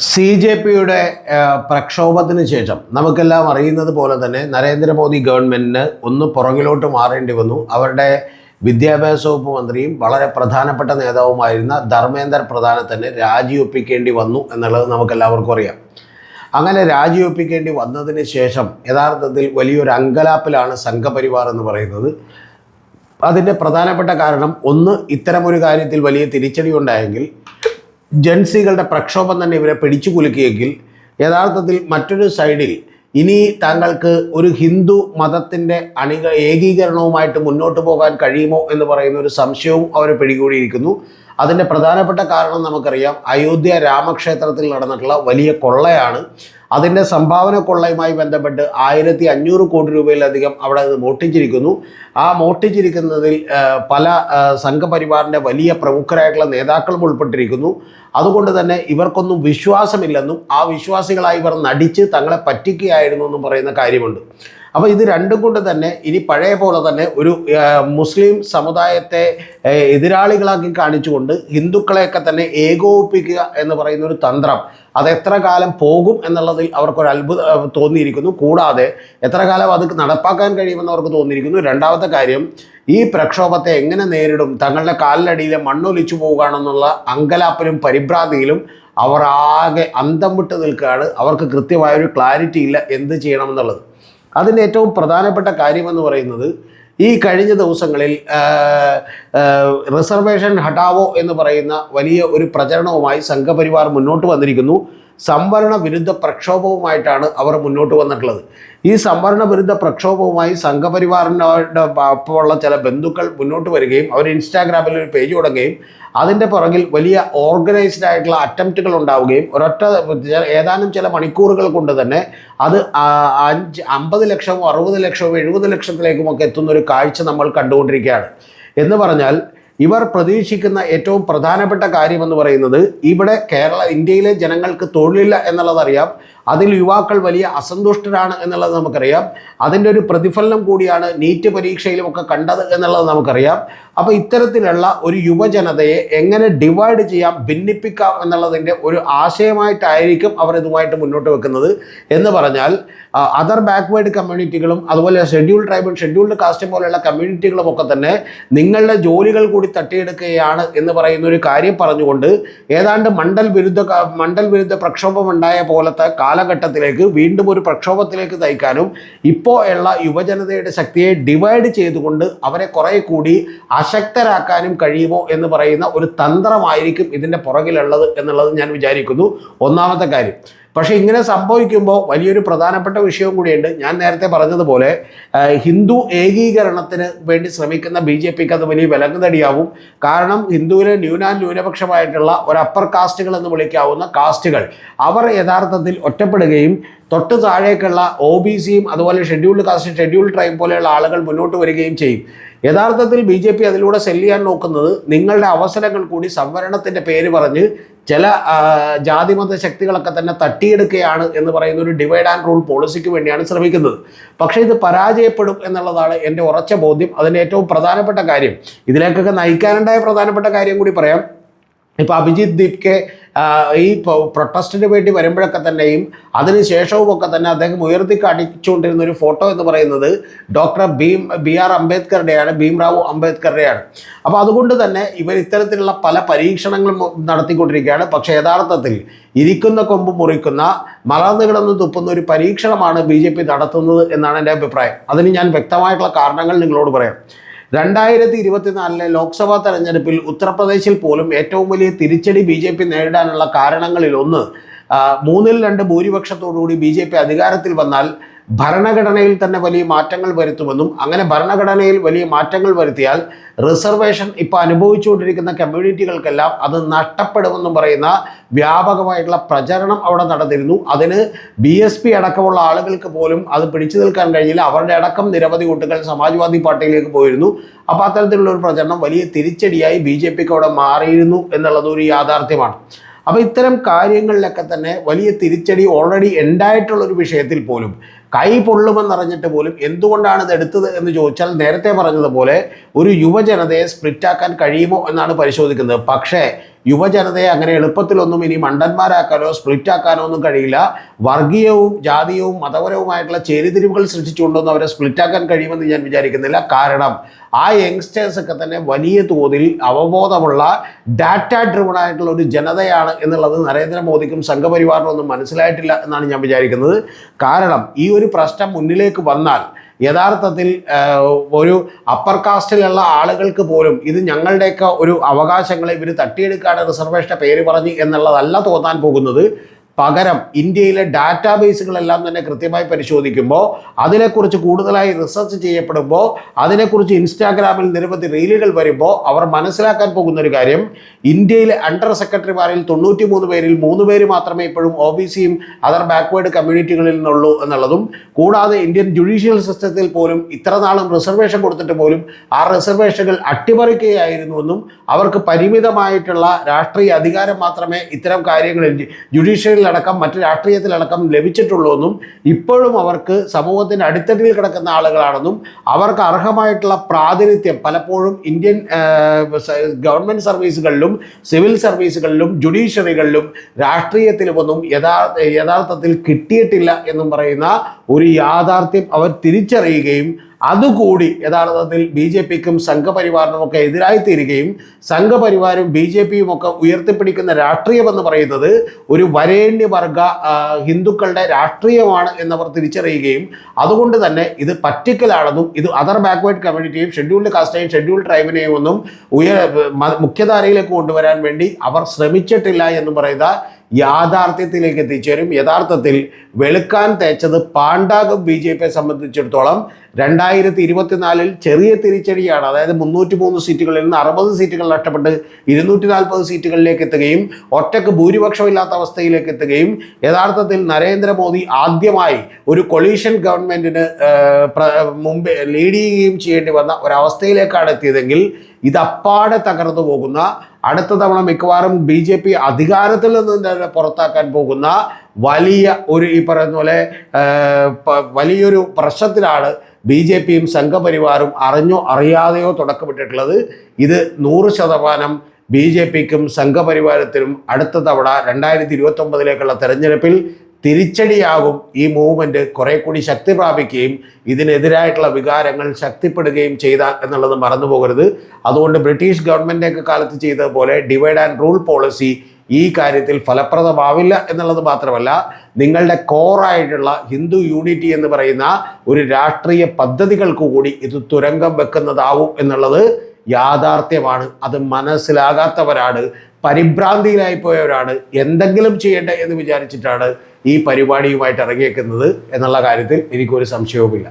CJPയുടെ പ്രക്ഷോഭത്തിന് ശേഷം നമുക്കെല്ലാം അറിയുന്നത് പോലെ തന്നെ നരേന്ദ്രമോദി ഗവൺമെൻറ്റിന് ഒന്ന് പുറകിലോട്ട് മാറേണ്ടി വന്നു. അവരുടെ വിദ്യാഭ്യാസ വകുപ്പ് മന്ത്രിയും വളരെ പ്രധാനപ്പെട്ട നേതാവുമായിരുന്ന ധർമ്മേന്ദ്ര പ്രധാനെ തന്നെ രാജിവെപ്പിക്കേണ്ടി വന്നു എന്നുള്ളത് നമുക്കെല്ലാവർക്കും അറിയാം. അങ്ങനെ രാജിവെപ്പിക്കേണ്ടി വന്നതിന് ശേഷം യഥാർത്ഥത്തിൽ വലിയൊരു അങ്കലാപ്പിലാണ് സംഘപരിവാർ എന്ന് പറയുന്നത്. അതിൻ്റെ പ്രധാനപ്പെട്ട കാരണം ഒന്ന്, ഇത്തരമൊരു കാര്യത്തിൽ വലിയ തിരിച്ചടി ഉണ്ടായെങ്കിൽ ജൻസികളുടെ പ്രക്ഷോഭം തന്നെ ഇവരെ പിടിച്ചു കുലുക്കിയെങ്കിൽ യഥാർത്ഥത്തിൽ മറ്റൊരു സൈഡിൽ ഇനി താങ്കൾക്ക് ഒരു ഹിന്ദു മതത്തിൻ്റെ ഏകീകരണവുമായിട്ട് മുന്നോട്ട് പോകാൻ കഴിയുമോ എന്ന് പറയുന്ന ഒരു സംശയവും അവരെ പിടികൂടിയിരിക്കുന്നു. അതിൻ്റെ പ്രധാനപ്പെട്ട കാരണം നമുക്കറിയാം, അയോധ്യ രാമക്ഷേത്രത്തിൽ നടന്നിട്ടുള്ള വലിയ കൊള്ളയാണ്. അതിൻ്റെ സംഭാവന കൊള്ളയുമായി ബന്ധപ്പെട്ട് 1500 കോടി രൂപയിലധികം അവിടെ മോഷ്ടിച്ചിരിക്കുന്നു. ആ മോഷ്ടിച്ചിരിക്കുന്നതിൽ പല സംഘപരിവാറിൻ്റെ വലിയ പ്രമുഖരായിട്ടുള്ള നേതാക്കളും ഉൾപ്പെട്ടിരിക്കുന്നു. അതുകൊണ്ട് തന്നെ ഇവർക്കൊന്നും വിശ്വാസമില്ലെന്നും ആ വിശ്വാസികളായി ഇവർ നടിച്ച് തങ്ങളെ പറ്റിക്കുകയായിരുന്നു എന്നും പറയുന്ന കാര്യമുണ്ട്. അപ്പോൾ ഇത് രണ്ടും കൊണ്ട് തന്നെ ഇനി പഴയ പോലെ തന്നെ ഒരു മുസ്ലിം സമുദായത്തെ എതിരാളികളാക്കി കാണിച്ചുകൊണ്ട് ഹിന്ദുക്കളെയൊക്കെ തന്നെ ഏകോപിപ്പിക്കുക എന്ന് പറയുന്ന ഒരു തന്ത്രം അത് എത്ര കാലം പോകും എന്നുള്ളതിൽ അവർക്കൊരു അത്ഭുതം തോന്നിയിരിക്കുന്നു. കൂടാതെ എത്ര കാലം അത് നടപ്പാക്കാൻ കഴിയുമെന്ന് അവർക്ക് തോന്നിയിരിക്കുന്നു. രണ്ടാമത്തെ കാര്യം, ഈ പ്രക്ഷോഭത്തെ എങ്ങനെ നേരിടും, തങ്ങളുടെ കാലിനടിയിലെ മണ്ണൊലിച്ചു പോവുകയാണെന്നുള്ള അങ്കലാപ്പിലും പരിഭ്രാന്തിയിലും അവർ ആകെ അന്തം വിട്ട് നിൽക്കുകയാണ്. അവർക്ക് കൃത്യമായൊരു ക്ലാരിറ്റി ഇല്ല എന്ത് ചെയ്യണമെന്നുള്ളത്. അതിൻ്റെ ഏറ്റവും പ്രധാനപ്പെട്ട കാര്യമെന്ന് പറയുന്നത്, ഈ കഴിഞ്ഞ ദിവസങ്ങളിൽ റിസർവേഷൻ ഹട്ടാവോ എന്ന് പറയുന്ന വലിയ ഒരു പ്രചരണവുമായി സംഘപരിവാർ മുന്നോട്ട് വന്നിരിക്കുന്നു. സംവരണ വിരുദ്ധ പ്രക്ഷോഭവുമായിട്ടാണ് അവർ മുന്നോട്ട് വന്നിട്ടുള്ളത്. ഈ സംവരണ വിരുദ്ധ പ്രക്ഷോഭവുമായി സംഘപരിവാറിൻ്റെ ഒപ്പമുള്ള ചില ബന്ധുക്കൾ മുന്നോട്ട് വരികയും അവർ ഇൻസ്റ്റാഗ്രാമിൽ ഒരു പേജ് തുടങ്ങുകയും അതിൻ്റെ പുറകിൽ വലിയ ഓർഗനൈസ്ഡ് ആയിട്ടുള്ള അറ്റംപ്റ്റുകൾ ഉണ്ടാവുകയും ഏതാനും ചില മണിക്കൂറുകൾ കൊണ്ട് തന്നെ അത് 50 ലക്ഷമോ 60 ലക്ഷമോ 70 ലക്ഷത്തിലേക്കുമൊക്കെ എത്തുന്ന ഒരു കാഴ്ച നമ്മൾ കണ്ടുകൊണ്ടിരിക്കുകയാണ്. എന്ന് പറഞ്ഞാൽ ഇവർ പ്രതീക്ഷിക്കുന്ന ഏറ്റവും പ്രധാനപ്പെട്ട കാര്യമെന്ന് പറയുന്നത്, ഇവിടെ ഇന്ത്യയിലെ ജനങ്ങൾക്ക് തൊഴിലില്ല എന്നുള്ളതറിയാം. അതിൽ യുവാക്കൾ വലിയ അസന്തുഷ്ടരാണ് എന്നുള്ളത് നമുക്കറിയാം. അതിൻ്റെ ഒരു പ്രതിഫലനം കൂടിയാണ് നീറ്റ് പരീക്ഷയിലുമൊക്കെ കണ്ടത് എന്നുള്ളത് നമുക്കറിയാം. അപ്പോൾ ഇത്തരത്തിലുള്ള ഒരു യുവജനതയെ എങ്ങനെ ഡിവൈഡ് ചെയ്യാം, ഭിന്നിപ്പിക്കാം എന്നുള്ളതിൻ്റെ ഒരു ആശയമായിട്ടായിരിക്കും അവർ ഇതുമായിട്ട് മുന്നോട്ട് വെക്കുന്നത്. എന്ന് പറഞ്ഞാൽ അതർ ബാക്ക്വേർഡ് കമ്മ്യൂണിറ്റികളും അതുപോലെ ഷെഡ്യൂൾഡ് ട്രൈബൽ, ഷെഡ്യൂൾഡ് കാസ്റ്റ് പോലെയുള്ള കമ്മ്യൂണിറ്റികളും ഒക്കെ തന്നെ നിങ്ങളുടെ ജോലികൾ കൂടി തട്ടിയെടുക്കുകയാണ് എന്ന് പറയുന്ന ഒരു കാര്യം പറഞ്ഞുകൊണ്ട് ഏതാണ്ട് മണ്ഡൽ വിരുദ്ധ പ്രക്ഷോഭം ഉണ്ടായ പോലത്തെ കാലഘട്ടത്തിലേക്ക് വീണ്ടും ഒരു പ്രക്ഷോഭത്തിലേക്ക് നയിക്കാനും ഇപ്പോൾ ഉള്ള യുവജനതയുടെ ശക്തിയെ ഡിവൈഡ് ചെയ്തുകൊണ്ട് അവരെ കുറെ കൂടി അശക്തരാക്കാനും കഴിയുമോ എന്ന് പറയുന്ന ഒരു തന്ത്രമായിരിക്കും ഇതിൻ്റെ പുറകിലുള്ളത് എന്നുള്ളത് ഞാൻ വിചാരിക്കുന്നു. ഒന്നാമത്തെ കാര്യം. പക്ഷേ ഇങ്ങനെ സംഭവിക്കുമ്പോൾ വലിയൊരു പ്രധാനപ്പെട്ട വിഷയവും കൂടിയുണ്ട്. ഞാൻ നേരത്തെ പറഞ്ഞതുപോലെ ഹിന്ദു ഏകീകരണത്തിന് വേണ്ടി ശ്രമിക്കുന്ന BJPക്ക് അത് വലിയ വിലങ്ങുതടിയാവും. കാരണം ഹിന്ദുവിലെ ന്യൂനപക്ഷമായിട്ടുള്ള ഒരു അപ്പർ കാസ്റ്റുകൾ എന്ന് വിളിക്കാവുന്ന കാസ്റ്റുകൾ അവർ യഥാർത്ഥത്തിൽ ഒറ്റപ്പെടുകയും തൊട്ട് താഴേക്കുള്ള OBCയും അതുപോലെ ഷെഡ്യൂൾഡ് കാസ്റ്റ്, ഷെഡ്യൂൾഡ് ട്രൈബ് പോലെയുള്ള ആളുകൾ മുന്നോട്ട് വരികയും ചെയ്യും. യഥാർത്ഥത്തിൽ BJP അതിലൂടെ സെല്ല് ചെയ്യാൻ നോക്കുന്നത് നിങ്ങളുടെ അവസരങ്ങൾ കൂടി സംവരണത്തിൻ്റെ പേര് പറഞ്ഞ് ചില ജാതിമത ശക്തികളൊക്കെ തന്നെ തട്ടിയെടുക്കുകയാണ് എന്ന് പറയുന്ന ഒരു ഡിവൈഡ് ആൻഡ് റൂൾ പോളിസിക്ക് വേണ്ടിയാണ് ശ്രമിക്കുന്നത്. പക്ഷേ ഇത് പരാജയപ്പെടും എന്നുള്ളതാണ് എൻ്റെ ഉറച്ച ബോധ്യം. അതിൻ്റെ ഏറ്റവും പ്രധാനപ്പെട്ട കാര്യം, ഇതിലേക്കൊക്കെ നയിക്കാനുണ്ടായ പ്രധാനപ്പെട്ട കാര്യം കൂടി പറയാം. ഇപ്പോൾ അഭിജിത്ത് ദീപ്കെ ഈ പ്രൊട്ടസ്റ്റിന് വേണ്ടി വരുമ്പോഴൊക്കെ തന്നെയും അതിനുശേഷവും ഒക്കെ തന്നെ അദ്ദേഹം ഉയർത്തിക്കാട്ടിച്ചുകൊണ്ടിരുന്ന ഒരു ഫോട്ടോ എന്ന് പറയുന്നത് ഡോക്ടർ BR അംബേദ്കറുടെയാണ്, ഭീംറാവു അംബേദ്കറുടെയാണ്. അപ്പോൾ അതുകൊണ്ട് തന്നെ ഇവർ ഇത്തരത്തിലുള്ള പല പരീക്ഷണങ്ങളും നടത്തിക്കൊണ്ടിരിക്കുകയാണ്. പക്ഷേ യഥാർത്ഥത്തിൽ ഇരിക്കുന്ന കൊമ്പ് മുറിക്കുന്ന, മലർന്നു കിടന്ന് തുപ്പുന്ന ഒരു പരീക്ഷണമാണ് BJP നടത്തുന്നത് എന്നാണ് എൻ്റെ അഭിപ്രായം. അതിന് ഞാൻ വ്യക്തമായിട്ടുള്ള കാരണങ്ങൾ നിങ്ങളോട് പറയാം. 2024 ലോക്സഭാ തെരഞ്ഞെടുപ്പിൽ ഉത്തർപ്രദേശിൽ പോലും ഏറ്റവും വലിയ തിരിച്ചടി BJP നേരിടാനുള്ള കാരണങ്ങളിൽ ഒന്ന്, 3/2 ഭൂരിപക്ഷത്തോടുകൂടി BJP അധികാരത്തിൽ വന്നാൽ ഭരണഘടനയിൽ തന്നെ വലിയ മാറ്റങ്ങൾ വരുത്തുമെന്നും അങ്ങനെ ഭരണഘടനയിൽ വലിയ മാറ്റങ്ങൾ വരുത്തിയാൽ റിസർവേഷൻ ഇപ്പോൾ അനുഭവിച്ചുകൊണ്ടിരിക്കുന്ന കമ്മ്യൂണിറ്റികൾക്കെല്ലാം അത് നഷ്ടപ്പെടുമെന്നും പറയുന്ന വ്യാപകമായിട്ടുള്ള പ്രചരണം അവിടെ നടന്നിരുന്നു. അതിന് BSP അടക്കമുള്ള ആളുകൾക്ക് പോലും അത് പിടിച്ചു നിൽക്കാൻ കഴിഞ്ഞില്ല. അവരുടെ അടക്കം നിരവധി കൂട്ടുകൾ സമാജ്വാദി പാർട്ടിയിലേക്ക് പോയിരുന്നു. അപ്പോൾ അത്തരത്തിലുള്ള ഒരു പ്രചരണം വലിയ തിരിച്ചടിയായി BJPക്ക് അവിടെ മാറിയിരുന്നു എന്നുള്ളത് ഒരു യാഥാർത്ഥ്യമാണ്. അപ്പോൾ ഇത്തരം കാര്യങ്ങളിലൊക്കെ തന്നെ വലിയ തിരിച്ചടി ഓൾറെഡി ഉണ്ടായിട്ടുള്ളൊരു വിഷയത്തിൽ പോലും കൈ പൊള്ളുമെന്നറിഞ്ഞിട്ട് പോലും എന്തുകൊണ്ടാണ് ഇത് എടുത്തത് എന്ന് ചോദിച്ചാൽ നേരത്തെ പറഞ്ഞതുപോലെ ഒരു യുവജനതയെ സ്പ്ലിറ്റാക്കാൻ കഴിയുമോ എന്നാണ് പരിശോധിക്കുന്നത്. പക്ഷേ യുവജനതയെ അങ്ങനെ എളുപ്പത്തിലൊന്നും ഇനി മണ്ടന്മാരാക്കാനോ സ്പ്ലിറ്റ് ആക്കാനോ ഒന്നും കഴിയില്ല. വർഗീയവും ജാതീയവും മതപരവുമായിട്ടുള്ള ചേരിതിരിവുകൾ സൃഷ്ടിച്ചുകൊണ്ടൊന്നും അവരെ സ്പ്ലിറ്റാക്കാൻ കഴിയുമെന്ന് ഞാൻ വിചാരിക്കുന്നില്ല. കാരണം ആ യങ്സ്റ്റേഴ്സൊക്കെ തന്നെ വലിയ തോതിൽ അവബോധമുള്ള ഡാറ്റ ഡ്രിവൺ ആയിട്ടുള്ള ഒരു ജനതയാണ് എന്നുള്ളത് നരേന്ദ്രമോദിക്കും സംഘപരിവാറിനും ഒന്നും മനസ്സിലായിട്ടില്ല എന്നാണ് ഞാൻ വിചാരിക്കുന്നത്. കാരണം ഈ ഒരു പ്രശ്നം മുന്നിലേക്ക് വന്നാൽ യഥാർത്ഥത്തിൽ ഒരു അപ്പർ കാസ്റ്റിലുള്ള ആളുകൾക്ക് പോലും ഇത് ഞങ്ങളുടെയൊക്കെ ഒരു അവകാശങ്ങളെ ഇവർ തട്ടിയെടുക്കാണ് റിസർവേഷൻ്റെ പേര് പറഞ്ഞ് എന്നുള്ളതല്ല തോന്നാൻ പോകുന്നത്. പകരം ഇന്ത്യയിലെ ഡാറ്റാബേസുകളെല്ലാം തന്നെ കൃത്യമായി പരിശോധിക്കുമ്പോൾ, അതിനെക്കുറിച്ച് കൂടുതലായി റിസർച്ച് ചെയ്യപ്പെടുമ്പോൾ, അതിനെക്കുറിച്ച് ഇൻസ്റ്റാഗ്രാമിൽ നിരവധി റീലുകൾ വരുമ്പോൾ അവർ മനസ്സിലാക്കാൻ പോകുന്ന ഒരു കാര്യം, ഇന്ത്യയിലെ അണ്ടർ സെക്രട്ടറിമാരിൽ 93 പേരിൽ 3 പേര് മാത്രമേ ഇപ്പോഴും OBCയും അതർ ബാക്ക്വേർഡ് കമ്മ്യൂണിറ്റികളിൽ നിന്നുള്ളൂ എന്നുള്ളതും, കൂടാതെ ഇന്ത്യൻ ജുഡീഷ്യൽ സിസ്റ്റത്തിൽ പോലും ഇത്ര നാളും റിസർവേഷൻ കൊടുത്തിട്ട് പോലും ആ റിസർവേഷനുകൾ അട്ടിമറിക്കുകയായിരുന്നുവെന്നും അവർക്ക് പരിമിതമായിട്ടുള്ള രാഷ്ട്രീയ അധികാരം മാത്രമേ ഇത്തരം കാര്യങ്ങളിൽ ജുഡീഷ്യൽ അടക്കം മറ്റ് രാഷ്ട്രീയത്തിലടക്കം ലഭിച്ചിട്ടുള്ളൂ എന്നും ഇപ്പോഴും അവർക്ക് സമൂഹത്തിൻ്റെ അടിത്തട്ടിൽ കിടക്കുന്ന ആളുകളാണെന്നും അവർക്ക് അർഹമായിട്ടുള്ള പ്രാതിനിധ്യം പലപ്പോഴും ഇന്ത്യൻ ഗവൺമെൻറ് സർവീസുകളിലും സിവിൽ സർവീസുകളിലും ജുഡീഷ്യറികളിലും രാഷ്ട്രീയത്തിലുമൊന്നും യഥാർത്ഥത്തിൽ കിട്ടിയിട്ടില്ല എന്നും പറയുന്ന ഒരു യാഥാർത്ഥ്യം അവർ തിരിച്ചറിയുകയും അതുകൂടി യഥാർത്ഥത്തിൽ BJPക്കും സംഘപരിവാറിനുമൊക്കെ എതിരായി തീരുകയും സംഘപരിവാരും BJPയും ഒക്കെ ഉയർത്തിപ്പിടിക്കുന്ന രാഷ്ട്രീയമെന്ന് പറയുന്നത് ഒരു വരേണ്യവർഗ ഹിന്ദുക്കളുടെ രാഷ്ട്രീയമാണ് എന്നവർ തിരിച്ചറിയുകയും അതുകൊണ്ട് തന്നെ ഇത് പറ്റിക്കലാണെന്നും ഇത് അതർ ബാക്ക്വേർഡ് കമ്മ്യൂണിറ്റിയും ഷെഡ്യൂൾഡ് കാസ്റ്റിനെയും ഷെഡ്യൂൾഡ് ട്രൈബിനെയും ഒന്നും മുഖ്യധാരയിലേക്ക് കൊണ്ടുവരാൻ വേണ്ടി അവർ ശ്രമിച്ചിട്ടില്ല എന്ന് പറയുന്ന യാഥാർത്ഥ്യത്തിലേക്ക് എത്തിച്ചേരും. യഥാർത്ഥത്തിൽ വെളുക്കാൻ തേച്ചത് പാണ്ടാകും BJPയെ സംബന്ധിച്ചിടത്തോളം. 2024 ചെറിയ തിരിച്ചടിയാണ്. അതായത് 303 സീറ്റുകളിൽ നിന്ന് 60 സീറ്റുകൾ നഷ്ടപ്പെട്ട് 240 സീറ്റുകളിലേക്ക് എത്തുകയും ഒറ്റക്ക് ഭൂരിപക്ഷമില്ലാത്ത അവസ്ഥയിലേക്ക് എത്തുകയും യഥാർത്ഥത്തിൽ നരേന്ദ്രമോദി ആദ്യമായി ഒരു കൊളീഷൻ ഗവൺമെൻറ്റിന് മുമ്പേ ലീഡ് ചെയ്യുകയും ചെയ്യേണ്ടി വന്ന ഒരവസ്ഥയിലേക്കാണ് എത്തിയതെങ്കിൽ ഇത് അപ്പാടെ തകർന്നു പോകുന്ന, അടുത്ത തവണ മിക്കവാറും BJP അധികാരത്തിൽ നിന്ന് തന്നെ പുറത്താക്കാൻ പോകുന്ന വലിയ ഒരു ഈ പറയുന്ന പോലെ വലിയൊരു പ്രശ്നത്തിലാണ് BJPയും സംഘപരിവാറും അറിഞ്ഞോ അറിയാതെയോ തുടക്കമിട്ടിട്ടുള്ളത്. ഇത് 100% BJPക്കും സംഘപരിവാരത്തിനും അടുത്ത തവണ 2029 തെരഞ്ഞെടുപ്പിൽ തിരിച്ചടിയാകും. ഈ മൂവ്മെൻറ്റ് കുറെ കൂടി ശക്തി പ്രാപിക്കുകയും ഇതിനെതിരായിട്ടുള്ള വികാരങ്ങൾ ശക്തിപ്പെടുകയും ചെയ്താൽ എന്നുള്ളത് മറന്നു പോകരുത്. അതുകൊണ്ട് ബ്രിട്ടീഷ് ഗവൺമെൻറ്റൊക്കെ കാലത്ത് ചെയ്തതുപോലെ ഡിവൈഡ് ആൻഡ് റൂൾ പോളിസി ഈ കാര്യത്തിൽ ഫലപ്രദമാവില്ല എന്നുള്ളത് മാത്രമല്ല, നിങ്ങളുടെ കോറായിട്ടുള്ള ഹിന്ദു യൂണിറ്റി എന്ന് പറയുന്ന ഒരു രാഷ്ട്രീയ പദ്ധതികൾക്ക് കൂടി ഇത് തുരങ്കം വെക്കുന്നതാവും എന്നുള്ളത് യാഥാർത്ഥ്യമാണ്. അത് മനസ്സിലാകാത്തവരാണ്, പരിഭ്രാന്തിയിലായി പോയവരാണ്, എന്തെങ്കിലും ചെയ്യണ്ടേ എന്ന് വിചാരിച്ചിട്ടാണ് ഈ പരിപാടിയുമായിട്ട് ഇറങ്ങിയേക്കുന്നത് എന്നുള്ള കാര്യത്തിൽ എനിക്കൊരു സംശയവുമില്ല.